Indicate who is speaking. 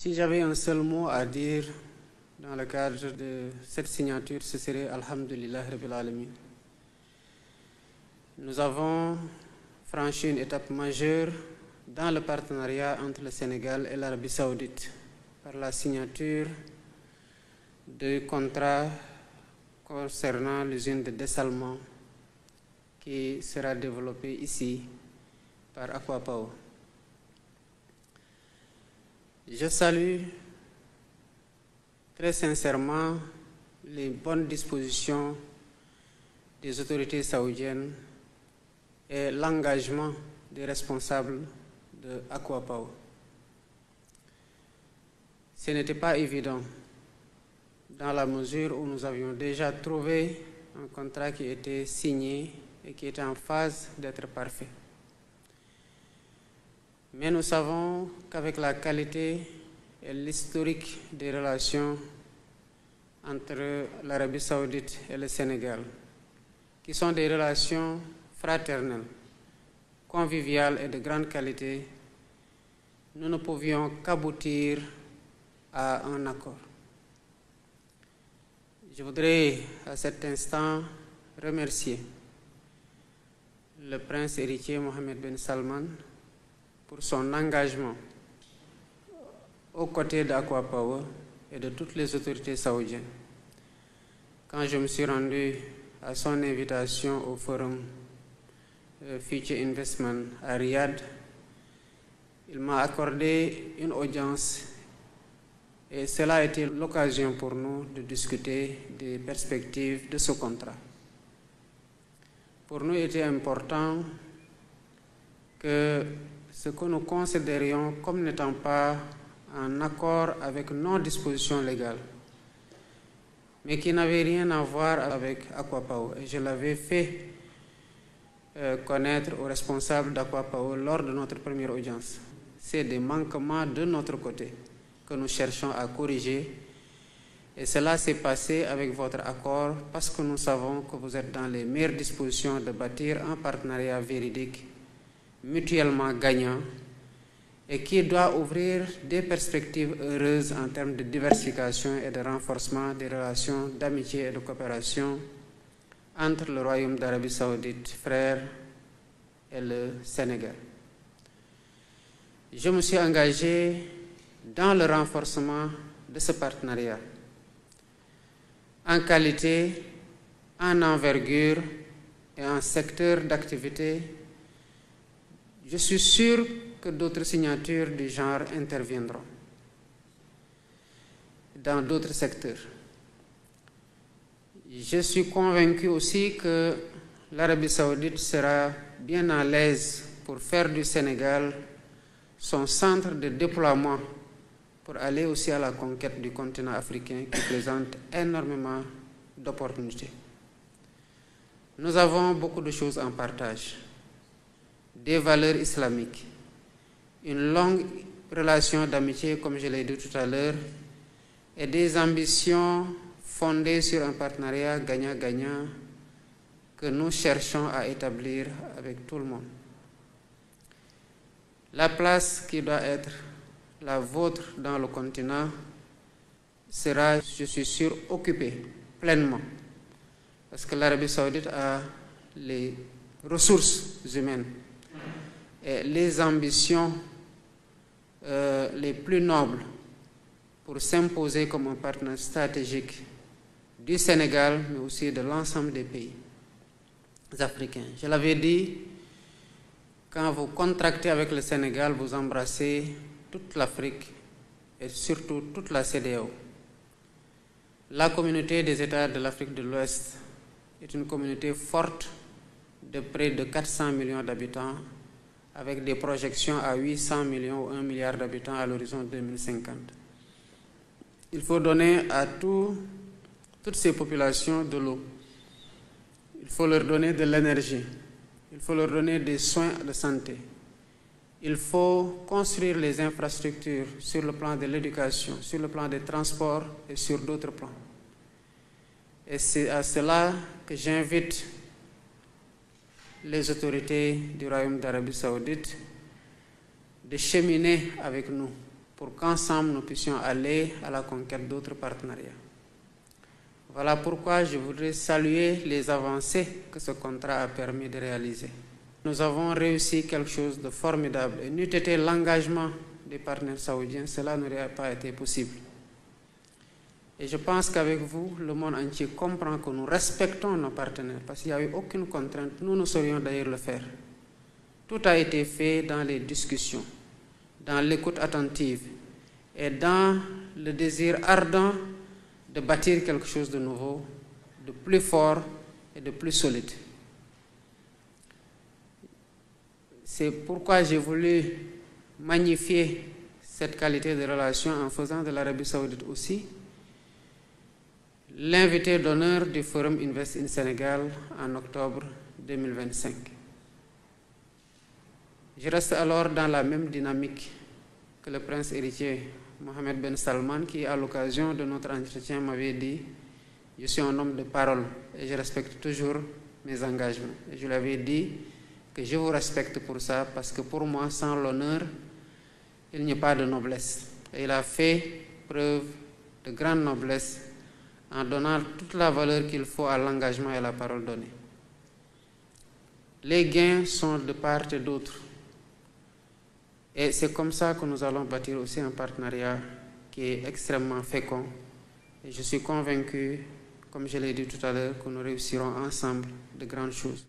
Speaker 1: Si j'avais un seul mot à dire dans le cadre de cette signature, ce serait Alhamdulillah Rabbil Alamin. Nous avons franchi une étape majeure dans le partenariat entre le Sénégal et l'Arabie Saoudite par la signature de contrats concernant l'usine de dessalement qui sera développée ici par Aquapower. Je salue très sincèrement les bonnes dispositions des autorités saoudiennes et l'engagement des responsables de Aquapower. Ce n'était pas évident dans la mesure où nous avions déjà trouvé un contrat qui était signé et qui était en phase d'être parfait. Mais nous savons qu'avec la qualité et l'historique des relations entre l'Arabie Saoudite et le Sénégal, qui sont des relations fraternelles, conviviales et de grande qualité, nous ne pouvions qu'aboutir à un accord. Je voudrais à cet instant remercier le prince héritier Mohammed Ben Salman pour son engagement aux côtés d'Aquapower et de toutes les autorités saoudiennes. Quand je me suis rendu à son invitation au forum Future Investment à Riyad, il m'a accordé une audience et cela a été l'occasion pour nous de discuter des perspectives de ce contrat. Pour nous, il était important que ce que nous considérions comme n'étant pas en accord avec nos dispositions légales, mais qui n'avait rien à voir avec Aquapower. Et je l'avais fait connaître aux responsables d'Aquapower lors de notre première audience. C'est des manquements de notre côté que nous cherchons à corriger. Et cela s'est passé avec votre accord parce que nous savons que vous êtes dans les meilleures dispositions de bâtir un partenariat véridique, mutuellement gagnant, et qui doit ouvrir des perspectives heureuses en termes de diversification et de renforcement des relations d'amitié et de coopération entre le Royaume d'Arabie Saoudite, frère, et le Sénégal. Je me suis engagé dans le renforcement de ce partenariat, en qualité, en envergure et en secteur d'activité. Je suis sûr que d'autres signatures du genre interviendront dans d'autres secteurs. Je suis convaincu aussi que l'Arabie Saoudite sera bien à l'aise pour faire du Sénégal son centre de déploiement pour aller aussi à la conquête du continent africain qui présente énormément d'opportunités. Nous avons beaucoup de choses en partage, des valeurs islamiques, une longue relation d'amitié, comme je l'ai dit tout à l'heure, et des ambitions fondées sur un partenariat gagnant-gagnant que nous cherchons à établir avec tout le monde. La place qui doit être la vôtre dans le continent sera, je suis sûr, occupée pleinement, parce que l'Arabie Saoudite a les ressources humaines et les ambitions les plus nobles pour s'imposer comme un partenaire stratégique du Sénégal, mais aussi de l'ensemble des pays africains. Je l'avais dit, quand vous contractez avec le Sénégal, vous embrassez toute l'Afrique et surtout toute la CEDEAO. La communauté des États de l'Afrique de l'Ouest est une communauté forte de près de 400 millions d'habitants, avec des projections à 800 millions ou 1 milliard d'habitants à l'horizon 2050. Il faut donner à toutes ces populations de l'eau. Il faut leur donner de l'énergie. Il faut leur donner des soins de santé. Il faut construire les infrastructures sur le plan de l'éducation, sur le plan des transports et sur d'autres plans. Et c'est à cela que j'invite les autorités du Royaume d'Arabie Saoudite de cheminer avec nous pour qu'ensemble nous puissions aller à la conquête d'autres partenariats. Voilà pourquoi je voudrais saluer les avancées que ce contrat a permis de réaliser. Nous avons réussi quelque chose de formidable et n'eût été l'engagement des partenaires saoudiens, cela n'aurait pas été possible. Et je pense qu'avec vous, le monde entier comprend que nous respectons nos partenaires parce qu'il n'y a eu aucune contrainte. Nous, nous saurions d'ailleurs le faire. Tout a été fait dans les discussions, dans l'écoute attentive et dans le désir ardent de bâtir quelque chose de nouveau, de plus fort et de plus solide. C'est pourquoi j'ai voulu magnifier cette qualité de relation en faisant de l'Arabie Saoudite aussi l'invité d'honneur du Forum Invest in Sénégal en octobre 2025. Je reste alors dans la même dynamique que le prince héritier Mohammed Ben Salman qui, à l'occasion de notre entretien, m'avait dit « Je suis un homme de parole et je respecte toujours mes engagements. » Et je lui avais dit que je vous respecte pour ça parce que pour moi, sans l'honneur, il n'y a pas de noblesse. Et il a fait preuve de grande noblesse en donnant toute la valeur qu'il faut à l'engagement et à la parole donnée. Les gains sont de part et d'autre. Et c'est comme ça que nous allons bâtir aussi un partenariat qui est extrêmement fécond. Et je suis convaincu, comme je l'ai dit tout à l'heure, que nous réussirons ensemble de grandes choses.